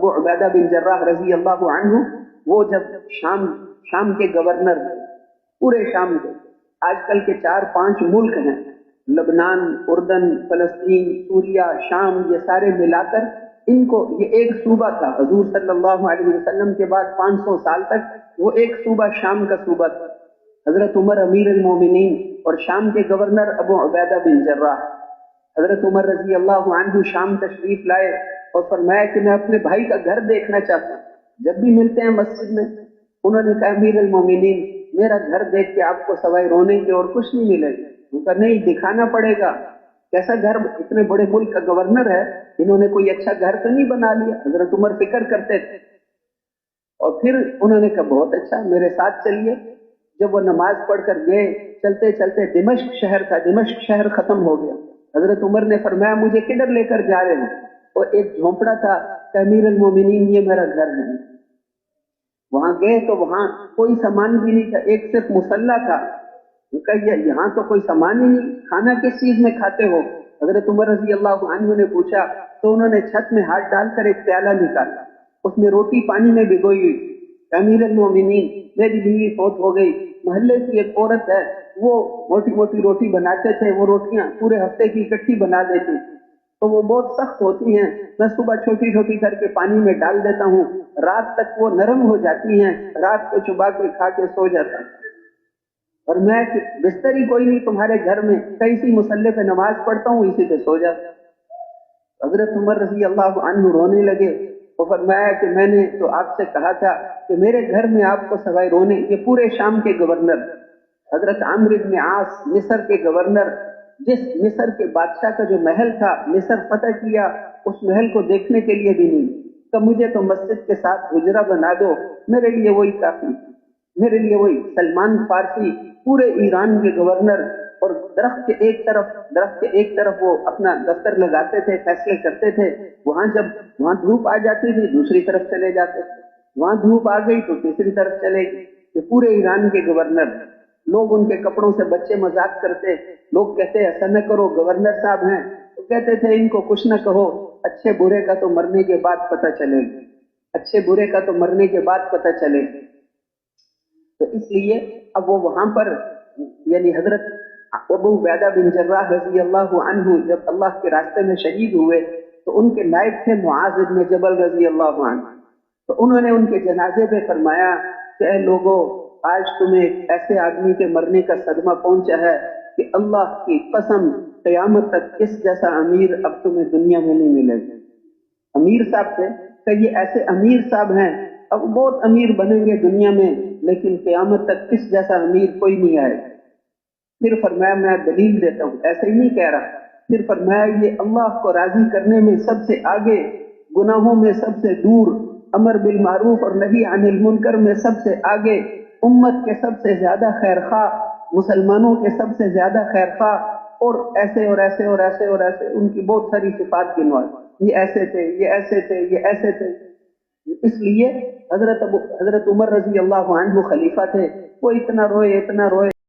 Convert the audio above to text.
ابو عبیدہ بن جراح رضی اللہ عنہ، وہ جب شام کے گورنر، پورے شام کے، آج کل کے 4-5 ملک ہیں، لبنان، اردن، فلسطین، سوریہ، شام، یہ سارے ملا کر ان کو یہ ایک صوبہ تھا۔ حضور صلی اللہ علیہ وسلم کے بعد 500 سال تک وہ ایک صوبہ شام کا صوبہ تھا۔ حضرت عمر امیر المومنین اور شام کے گورنر ابو عبیدہ بن جراح۔ حضرت عمر رضی اللہ عنہ شام تشریف لائے اور فرمایا کہ میں اپنے بھائی کا گھر دیکھنا چاہتا ہوں۔ جب بھی ملتے ہیں مسجد میں، انہوں نے کہا امیر المومنین میرا گھر دیکھ کے آپ کو سوائے رونے کے اور کچھ نہیں ملے گا۔ ان کا نہیں، دکھانا پڑے گا، کیسا گھر، اتنے بڑے ملک کا گورنر ہے، انہوں نے کوئی اچھا گھر تو نہیں بنا لیا۔ حضرت عمر فکر کرتے تھے، اور پھر انہوں نے کہا بہت اچھا، میرے ساتھ چلیے۔ جب وہ نماز پڑھ کر گئے، چلتے چلتے دمشق شہر تھا، دمشق شہر ختم ہو گیا۔ حضرت عمر نے فرمایا مجھے کدھر لے کر جا رہے ہیں؟ اور ایک جھونپڑا تھا کہ امیر المومنین یہ میرا گھر ہے۔ وہاں گئے تو وہاں کوئی سامان بھی نہیں تھا، ایک صرف مصلی تھا۔ کہا یہاں تو کوئی سامان ہی نہیں، کھانا کس چیز میں کھاتے ہو؟ حضرت عمر رضی اللہ عنہ نے پوچھا تو انہوں نے چھت میں ہاتھ ڈال کر ایک پیالہ نکالا، اس میں روٹی پانی میں بھگوئی ہوئی۔ امیر المومنین میری بیوی فوت ہو گئی، محلے کی ایک عورت ہے، وہ موٹی موٹی روٹی بناتے تھے، وہ روٹیاں پورے ہفتے کی اکٹھی بنا دیتی، تو وہ بہت سخت ہوتی ہیں، میں صبح چھوٹی چھوٹی کر کے پانی میں ڈال دیتا ہوں، رات تک وہ نرم ہو جاتی ہیں، رات کو چبا کے کھا کے سو جاتا ہوں۔ اور میں بستر ہی کوئی نہیں تمہارے گھر میں، کسی مسلح پہ نماز پڑھتا ہوں، اسی پہ سو جاتا ہوں۔ حضرت عمر رضی اللہ عنہ رونے لگے، وہ فرمایا کہ میں نے تو آپ سے کہا تھا کہ میرے گھر میں آپ کو سوائے رونے، یہ پورے شام کے گورنر حضرت عمرو بن عاص مصر کے گورنر، جس مصر کے بادشاہ کا جو محل تھا مصر فتح کیا، اس محل کو دیکھنے کے لیے بھی نہیں، تو مجھے تو مسجد کے ساتھ حجرہ بنا دو، میرے لیے وہی کافی، میرے لیے وہی۔ سلمان فارسی پورے ایران کے گورنر، اور درخت کے ایک طرف وہ اپنا دفتر لگاتے تھے، فیصلے کرتے تھے، جب وہاں دھوپ آ جاتی تھی دوسری طرف چلے جاتے تھے، وہاں دھوپ آ گئی تو تیسری طرف چلے گی۔ یہ پورے ایران کے گورنر، لوگ ان کے کپڑوں سے بچے مذاق کرتے، لوگ کہتے ایسا نہ کرو گورنر صاحب ہیں، تو کہتے تھے ان کو کچھ نہ کہو، اچھے برے کا تو مرنے کے بعد پتہ چلے گا، اچھے برے کا تو مرنے کے بعد پتہ چلے گا۔ تو اس لیے اب وہ وہاں پر یعنی حضرت ابو عبیدہ بن جراح رضی اللہ عنہ جب اللہ کے راستے میں شہید ہوئے تو ان کے نائب تھے معاذ بن جبل رضی اللہ عنہ، تو انہوں نے ان کے جنازے پہ فرمایا کہ اے لوگو، آج تمہیں ایسے آدمی کے مرنے کا صدمہ پہنچا ہے کہ اللہ کی قسم قیامت تک اس جیسا امیر اب تمہیں دنیا میں نہیں ملے گا۔ امیر صاحب سے کہ یہ ایسے امیر صاحب ہیں، اب بہت امیر بنیں گے دنیا میں، لیکن قیامت تک اس جیسا امیر کوئی نہیں آئے۔ پھر فرمایا میں دلیل دیتا ہوں، ایسے ہی نہیں کہہ رہا، پھر فرمایا یہ اللہ کو راضی کرنے میں سب سے آگے، گناہوں میں سب سے دور، امر بالمعروف اور نہی عن المنکر میں سب سے آگے، امت کے سب سے زیادہ خیر خواہ، مسلمانوں کے سب سے زیادہ خیر خواہ، اور ایسے اور ایسے اور ایسے اور ایسے ان کی بہت ساری صفات گنوائی، یہ ایسے تھے، یہ ایسے تھے، یہ ایسے تھے۔ اس لیے حضرت عمر رضی اللہ عنہ خلیفہ تھے، وہ اتنا روئے